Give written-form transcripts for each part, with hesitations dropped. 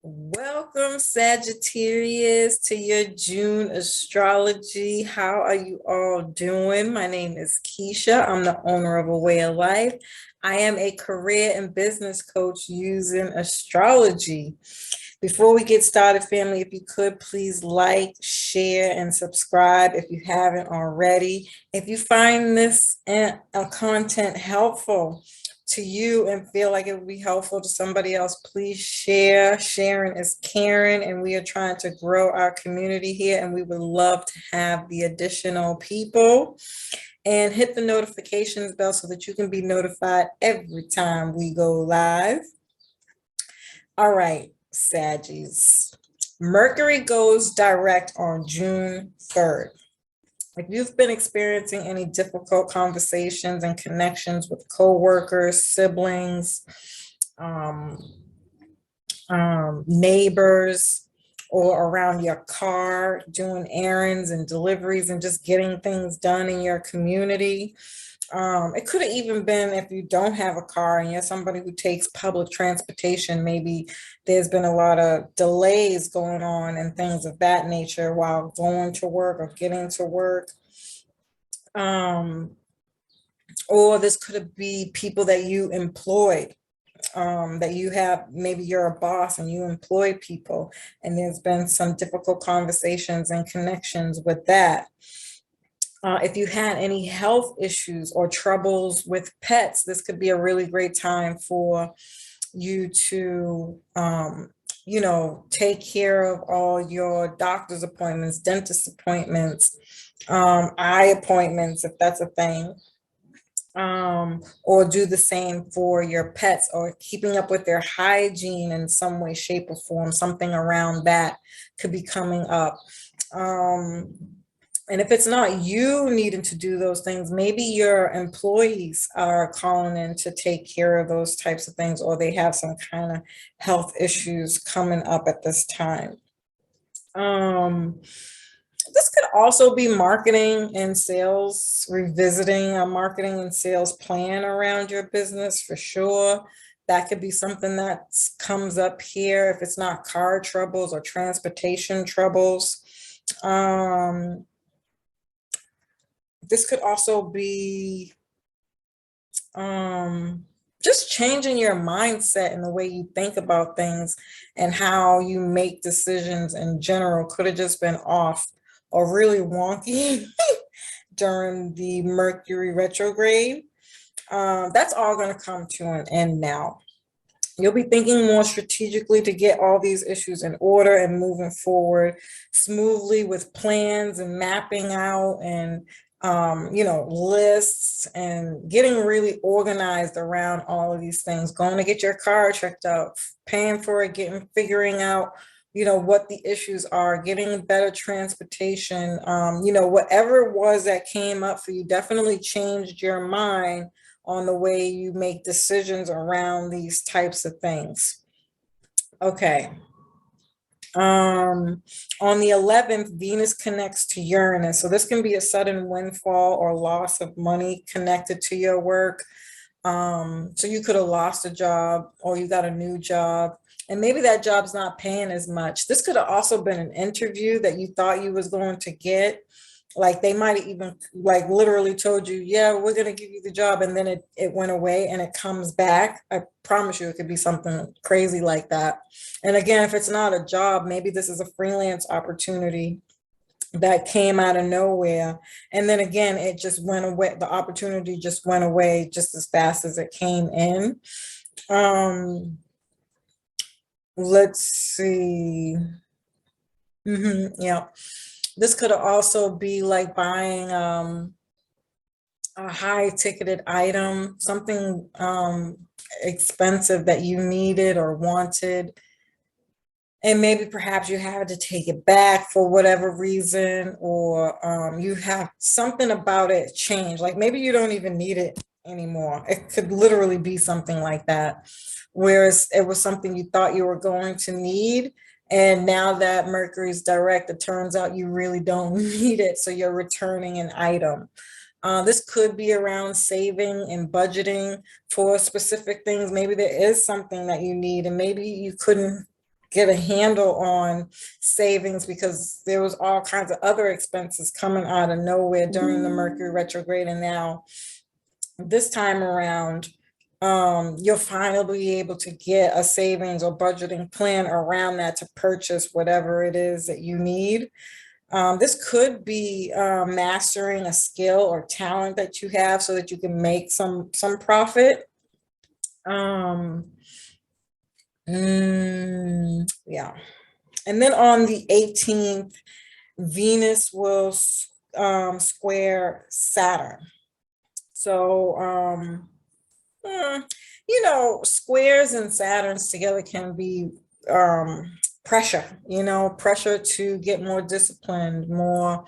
Welcome, Sagittarius, to your June astrology. How are you all doing? My name is Keisha. I'm the owner of A Way of Life. I am a career and business coach using astrology. Before we get started, family, if you could please like, share, and subscribe if you haven't already. If you find this content helpful to you and feel like it would be helpful to somebody else, please share. Sharing is caring, and we are trying to grow our community here, and we would love to have the additional people. And hit the notifications bell so that you can be notified every time we go live. All right, Saggies. Mercury goes direct on June 3rd. If you've been experiencing any difficult conversations and connections with coworkers, siblings, um, neighbors, or around your car, doing errands and deliveries and just getting things done in your community, it could have even been if you don't have a car and you're somebody who takes public transportation, maybe there's been a lot of delays going on and things of that nature while going to work or getting to work. Or this could be people that you employed, that you have, maybe you're a boss and you employ people, and there's been some difficult conversations and connections with that. If you had any health issues or troubles with pets, this could be a really great time for you to, take care of all your doctor's appointments, dentist appointments, eye appointments, if that's a thing. Or do the same for your pets, or keeping up with their hygiene in some way, shape, or form. Something around that could be coming up. And if it's not you needing to do those things, maybe your employees are calling in to take care of those types of things, or they have some kind of health issues coming up at this time. This could also be marketing and sales, revisiting a marketing and sales plan around your business for sure. That could be something that comes up here if it's not car troubles or transportation troubles. This could also be just changing your mindset and the way you think about things and how you make decisions in general. Could have just been off or really wonky during the Mercury retrograde. That's all going to come to an end now. You'll be thinking more strategically to get all these issues in order and moving forward smoothly with plans and mapping out and lists and getting really organized around all of these things. Going to get your car checked out, paying for it, figuring out what the issues are, getting better transportation, whatever it was that came up for you definitely changed your mind on the way you make decisions around these types of things. Okay. On the 11th, Venus connects to Uranus. So this can be a sudden windfall or loss of money connected to your work. So you could have lost a job or you got a new job, and maybe that job's not paying as much. This could have also been an interview that you thought you was going to get. Like they might have even like literally told you, yeah, we're going to give you the job. And then it went away and it comes back. I promise you, it could be something crazy like that. And again, if it's not a job, maybe this is a freelance opportunity that came out of nowhere. And then again, it just went away. The opportunity just went away just as fast as it came in. Let's see. Yeah. This could also be like buying a high ticketed item, something expensive that you needed or wanted. And maybe perhaps you had to take it back for whatever reason, or you have something about it change. Like maybe you don't even need it anymore. It could literally be something like that. Whereas it was something you thought you were going to need. And now that Mercury's direct, it turns out you really don't need it. So you're returning an item. This could be around saving and budgeting for specific things. Maybe there is something that you need and maybe you couldn't get a handle on savings because there was all kinds of other expenses coming out of nowhere during the Mercury retrograde. And now this time around, you'll finally be able to get a savings or budgeting plan around that to purchase whatever it is that you need. This could be mastering a skill or talent that you have so that you can make some profit. Yeah. And then on the 18th, Venus will square Saturn. So, squares and Saturns together can be pressure, pressure to get more disciplined, more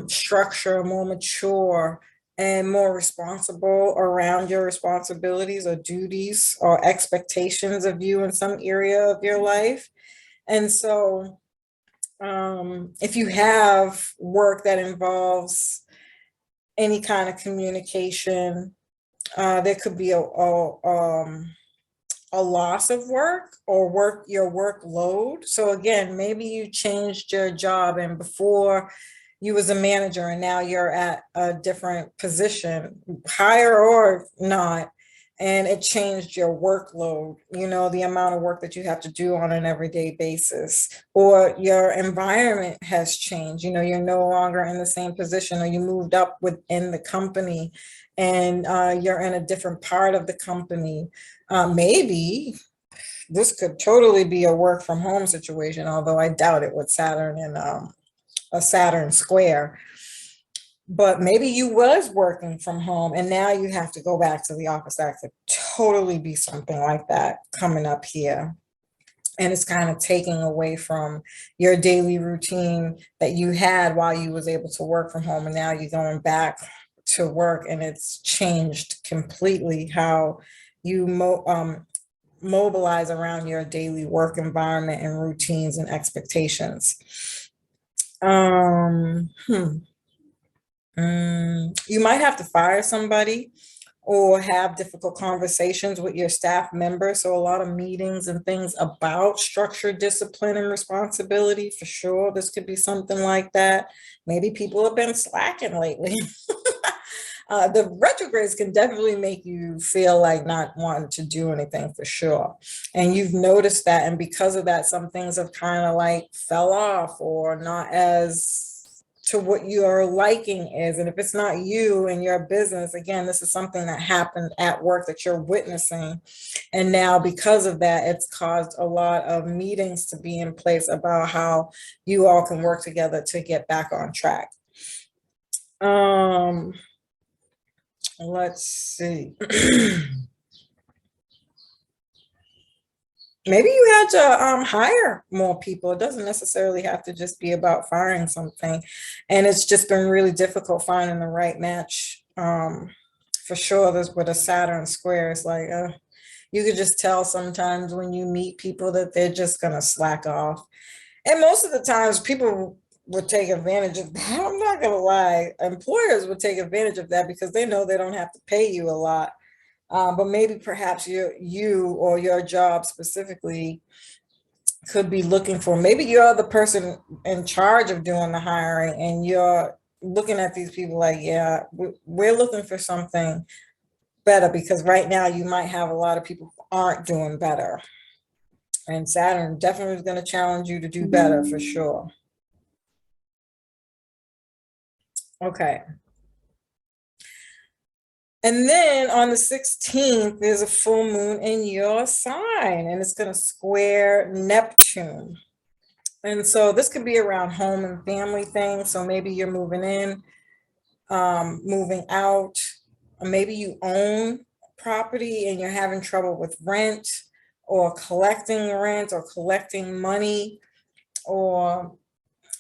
structure, more mature, and more responsible around your responsibilities or duties or expectations of you in some area of your life. And so if you have work that involves any kind of communication, there could be a loss of work or your workload. So again, maybe you changed your job and before you was a manager and now you're at a different position, higher or not, and it changed your workload, the amount of work that you have to do on an everyday basis, or your environment has changed. You're no longer in the same position, or you moved up within the company and you're in a different part of the company. Maybe this could totally be a work from home situation, although I doubt it with Saturn and a Saturn square. But maybe you was working from home and now you have to go back to the office. That could totally be something like that coming up here. And it's kind of taking away from your daily routine that you had while you was able to work from home. And now you're going back to work and it's changed completely how you mobilize around your daily work environment and routines and expectations. You might have to fire somebody or have difficult conversations with your staff members. So a lot of meetings and things about structure, discipline, and responsibility, for sure. This could be something like that. Maybe people have been slacking lately. The retrogrades can definitely make you feel like not wanting to do anything, for sure. And you've noticed that. And because of that, some things have kind of like fell off or not as to what your liking is. And if it's not you and your business, again, this is something that happened at work that you're witnessing. And now because of that, it's caused a lot of meetings to be in place about how you all can work together to get back on track. Let's see. Maybe you had to hire more people. It doesn't necessarily have to just be about firing something. And it's just been really difficult finding the right match. For sure, this with a Saturn square, it's like you could just tell sometimes when you meet people that they're just gonna slack off. And most of the times people would take advantage of that. I'm not gonna lie. Employers would take advantage of that because they know they don't have to pay you a lot. But maybe perhaps you or your job specifically could be looking for, maybe you're the person in charge of doing the hiring and you're looking at these people like, yeah, we're looking for something better because right now you might have a lot of people who aren't doing better. And Saturn definitely is going to challenge you to do better for sure. Okay. And then on the 16th, there's a full moon in your sign, and it's going to square Neptune. And so this could be around home and family things. So maybe you're moving in, moving out, or maybe you own property and you're having trouble with rent or collecting rent or collecting money, or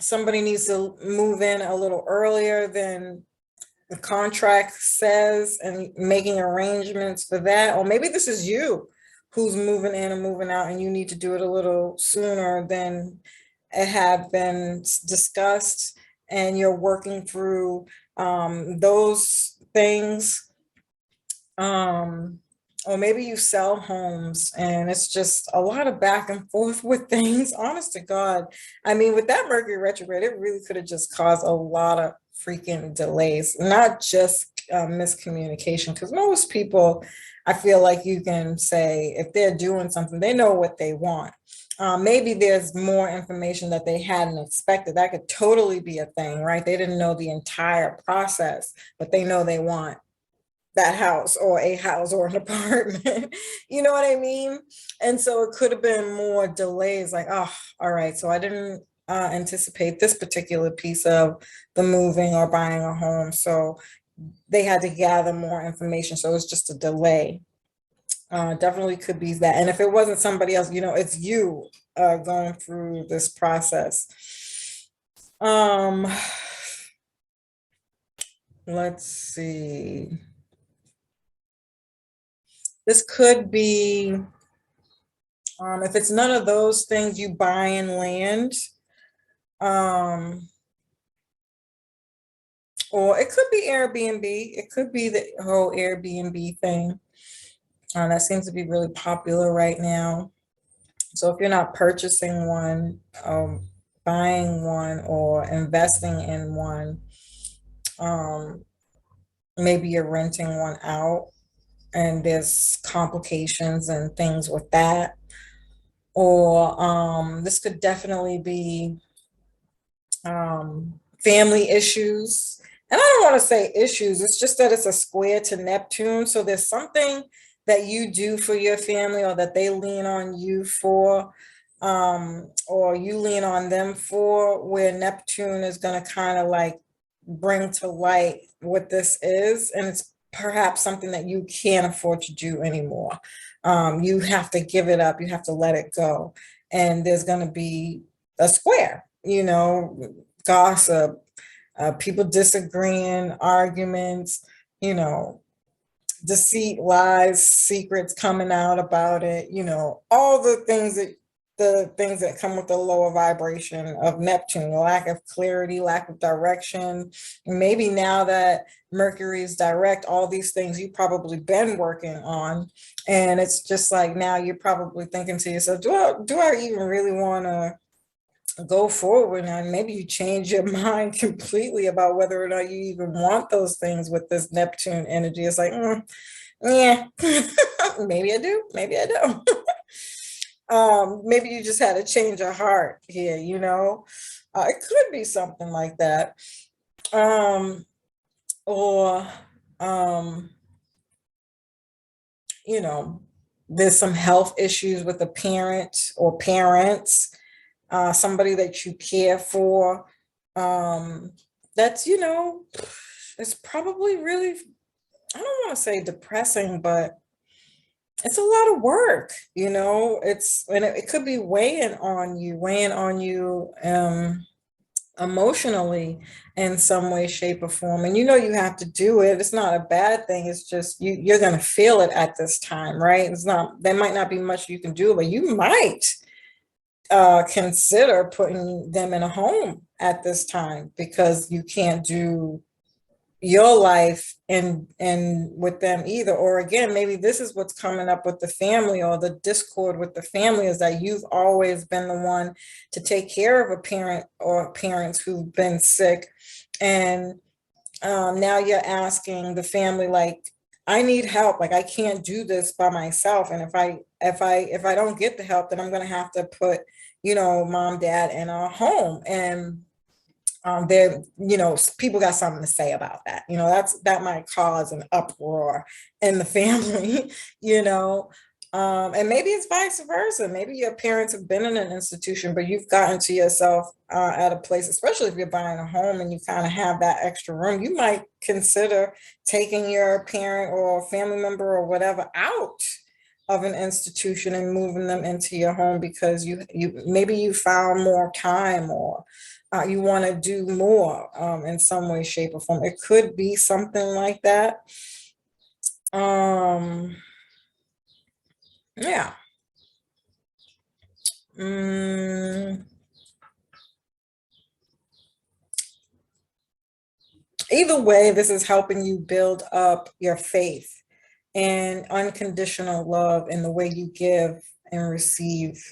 somebody needs to move in a little earlier than the contract says and making arrangements for that. Or maybe this is you who's moving in and moving out and you need to do it a little sooner than it had been discussed, and you're working through those things. or maybe you sell homes and it's just a lot of back and forth with things. Honest to God. I mean, with that Mercury retrograde, it really could have just caused a lot of freaking delays, not just miscommunication. Because most people, I feel like you can say if they're doing something, they know what they want. Maybe there's more information that they hadn't expected. That could totally be a thing, right? They didn't know the entire process, but they know they want that house or a house or an apartment. You know what I mean? And so it could have been more delays, like, oh, all right, so I didn't anticipate this particular piece of the moving or buying a home. So they had to gather more information. So it's just a delay. Definitely could be that. And if it wasn't somebody else, it's you going through this process. Um, let's see. This could be, if it's none of those things, you buying land, um, or it could be Airbnb. It could be the whole Airbnb thing. That seems to be really popular right now. So if you're not purchasing one, buying one or investing in one, um, maybe you're renting one out and there's complications and things with that. Or this could definitely be family issues. And I don't want to say issues, it's just that it's a square to Neptune. So there's something that you do for your family or that they lean on you for, or you lean on them for, where Neptune is going to kind of like bring to light what this is. And it's perhaps something that you can't afford to do anymore. You have to give it up, you have to let it go. And there's going to be a square, gossip, people disagreeing, arguments, you know, deceit, lies, secrets coming out about it, all the things that come with the lower vibration of Neptune, lack of clarity, lack of direction. Maybe now that Mercury is direct, all these things you've probably been working on. And it's just like now you're probably thinking to yourself, do I even really want to go forward? And maybe you change your mind completely about whether or not you even want those things with this Neptune energy. It's like, yeah, maybe I do, maybe I don't. Maybe you just had a change of heart here, it could be something like that. Or, um, you know, there's some health issues with a parent or parents, somebody that you care for. That's, it's probably really, I don't want to say depressing, but it's a lot of work, and it could be weighing on you, emotionally in some way, shape, or form. And you have to do it. It's not a bad thing. It's just you're gonna feel it at this time, right? It's not, there might not be much you can do, but you might consider putting them in a home at this time because you can't do your life and with them either. Or again, maybe this is what's coming up with the family, or the discord with the family is that you've always been the one to take care of a parent or parents who've been sick. And now you're asking the family, like, I need help, like I can't do this by myself. And if I don't get the help, then I'm going to have to put mom, dad in a home. And there, people got something to say about that. That might cause an uproar in the family, and maybe it's vice versa. Maybe your parents have been in an institution, but you've gotten to yourself at a place, especially if you're buying a home and you kind of have that extra room, you might consider taking your parent or family member or whatever out of an institution and moving them into your home because you found more time, or you want to do more in some way, shape, or form. It could be something like that. Yeah. Either way, this is helping you build up your faith and unconditional love in the way you give and receive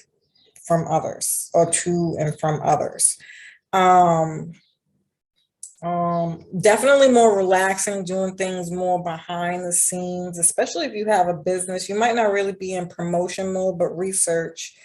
from others, or to and from others. Um, Definitely more relaxing, doing things more behind the scenes, especially if you have a business. You might not really be in promotion mode, but research.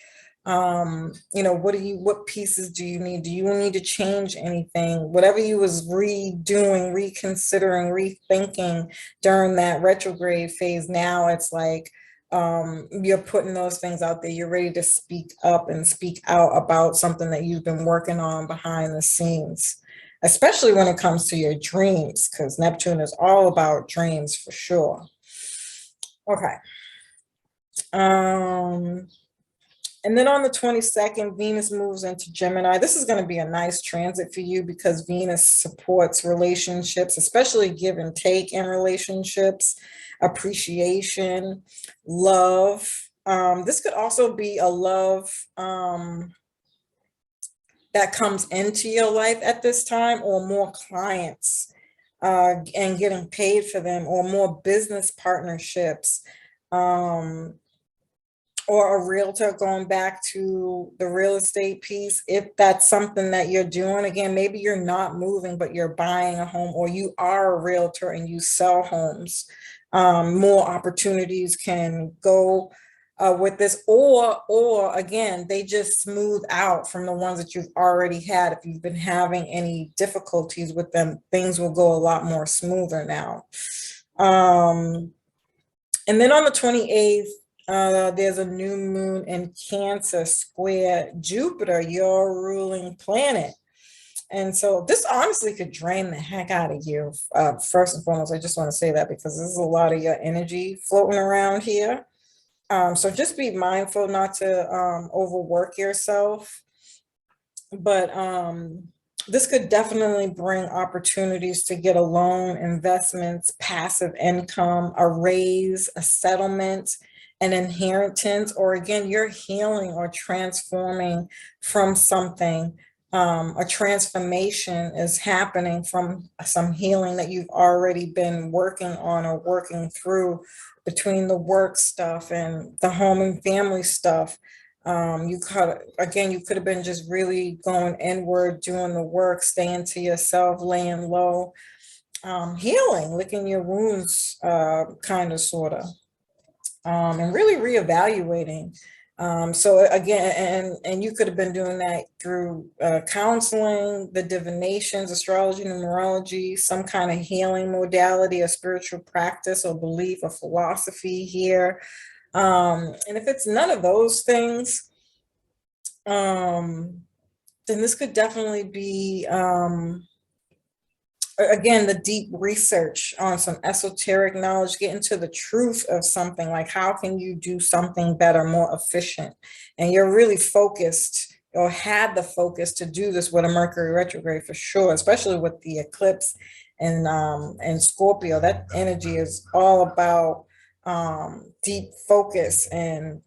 What pieces do you need? Do you need to change anything? Whatever you was redoing, reconsidering, rethinking during that retrograde phase, now it's like you're putting those things out there. You're ready to speak up and speak out about something that you've been working on behind the scenes, especially when it comes to your dreams, because Neptune is all about dreams for sure. Okay. And then on the 22nd, Venus moves into Gemini. This is going to be a nice transit for you because Venus supports relationships, especially give and take in relationships, appreciation, love. This could also be a love that comes into your life at this time, or more clients and getting paid for them, or more business partnerships, or a realtor, going back to the real estate piece. If that's something that you're doing, again, maybe you're not moving, but you're buying a home, or you are a realtor and you sell homes. More opportunities can go with this, or again, they just smooth out from the ones that you've already had. If you've been having any difficulties with them, things will go a lot more smoother now. And then on the 28th, there's a new moon in Cancer square Jupiter, your ruling planet. And so this honestly could drain the heck out of you. First and foremost, I just want to say that because there's a lot of your energy floating around here. So just be mindful not to overwork yourself. But this could definitely bring opportunities to get a loan, investments, passive income, a raise, a settlement, an inheritance, or again, you're healing or transforming from something. A transformation is happening from some healing that you've already been working on or working through, between the work stuff and the home and family stuff. You could have been just really going inward, doing the work, staying to yourself, laying low, healing, licking your wounds, kind of, sort of, and really reevaluating. So again, and you could have been doing that through counseling, the divinations, astrology, numerology, some kind of healing modality, a spiritual practice or belief or philosophy here. And if it's none of those things, then this could definitely be, again, the deep research on some esoteric knowledge, get into the truth of something, like how can you do something better, more efficient? And you're really focused, or had the focus to do this with a Mercury retrograde for sure, especially with the eclipse and Scorpio. That energy is all about deep focus and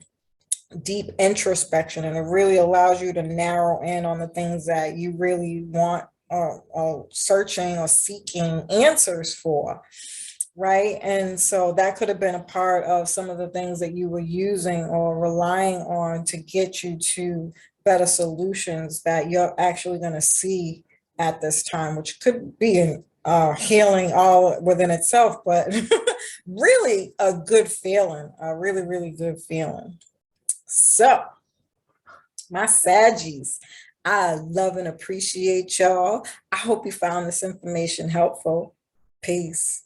deep introspection, and it really allows you to narrow in on the things that you really want, or searching or seeking answers for, right? And so that could have been a part of some of the things that you were using or relying on to get you to better solutions that you're actually going to see at this time, which could be an healing all within itself, but really a good feeling, a really, really good feeling. So, my Saggies, I love and appreciate y'all. I hope you found this information helpful. Peace.